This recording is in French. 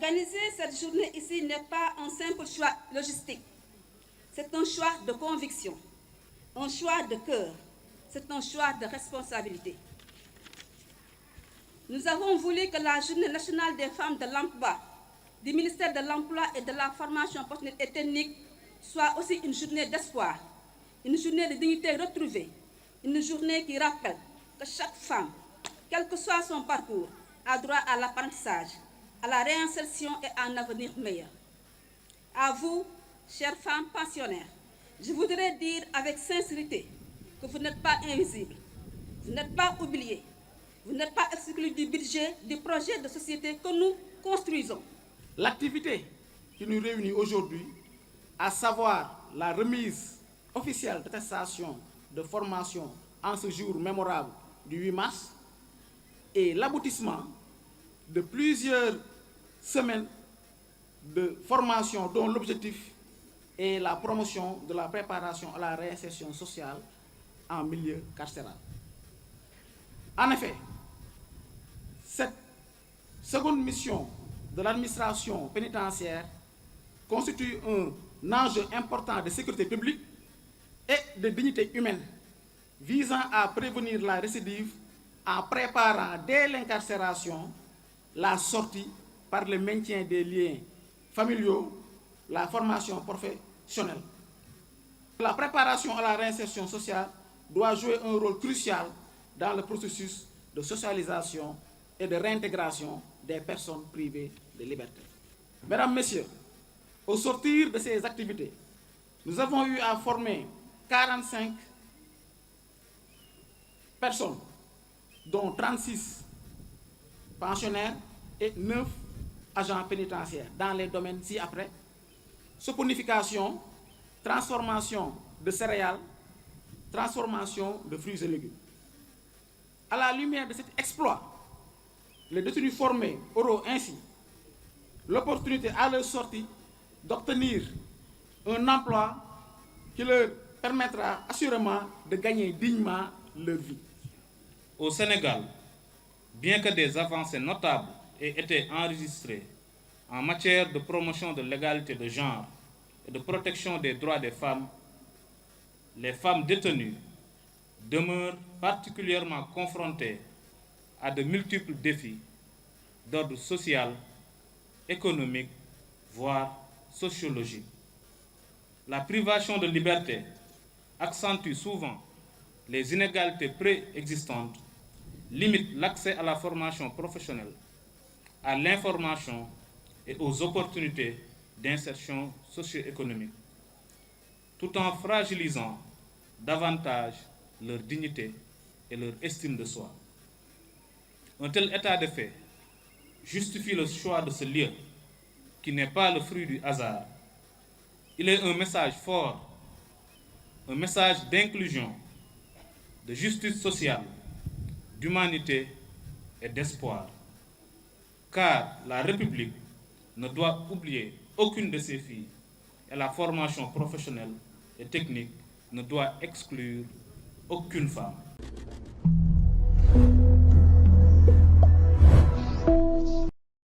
Organiser cette journée ici n'est pas un simple choix logistique. C'est un choix de conviction, un choix de cœur, c'est un choix de responsabilité. Nous avons voulu que la Journée nationale des femmes de l'emploi du ministère de l'Emploi et de la formation professionnelle et technique soit aussi une journée d'espoir, une journée de dignité retrouvée, une journée qui rappelle que chaque femme, quel que soit son parcours, a droit à l'apprentissage, à la réinsertion et à un avenir meilleur. À vous, chères femmes pensionnaires, je voudrais dire avec sincérité que vous n'êtes pas invisibles, vous n'êtes pas oubliés, vous n'êtes pas exclus du budget du projet de société que nous construisons. L'activité qui nous réunit aujourd'hui, à savoir la remise officielle d'attestation de formation en ce jour mémorable du 8 mars, et l'aboutissement de plusieurs semaines de formation dont l'objectif est la promotion de la préparation à la réinsertion sociale en milieu carcéral. En effet, cette seconde mission de l'administration pénitentiaire constitue un enjeu important de sécurité publique et de dignité humaine visant à prévenir la récidive en préparant dès l'incarcération la sortie par le maintien des liens familiaux, la formation professionnelle. La préparation à la réinsertion sociale doit jouer un rôle crucial dans le processus de socialisation et de réintégration des personnes privées de liberté. Mesdames, Messieurs, au sortir de ces activités, nous avons eu à former 45 personnes, dont 36 pensionnaires et 9 agents pénitentiaires dans les domaines ci-après: saponification, transformation de céréales, transformation de fruits et légumes. À la lumière de cet exploit, les détenus formés auront ainsi l'opportunité à leur sortie d'obtenir un emploi qui leur permettra assurément de gagner dignement leur vie. Au Sénégal, bien que des avancées notables aient été enregistrées en matière de promotion de l'égalité de genre et de protection des droits des femmes, les femmes détenues demeurent particulièrement confrontées à de multiples défis d'ordre social, économique, voire sociologique. La privation de liberté accentue souvent les inégalités préexistantes, limite l'accès à la formation professionnelle, à l'information et aux opportunités d'insertion socio-économique, tout en fragilisant davantage leur dignité et leur estime de soi. Un tel état de fait justifie le choix de ce lieu, qui n'est pas le fruit du hasard. Il est un message fort, un message d'inclusion, de justice sociale, d'humanité et d'espoir. Car la République ne doit oublier aucune de ses filles et la formation professionnelle et technique ne doit exclure aucune femme.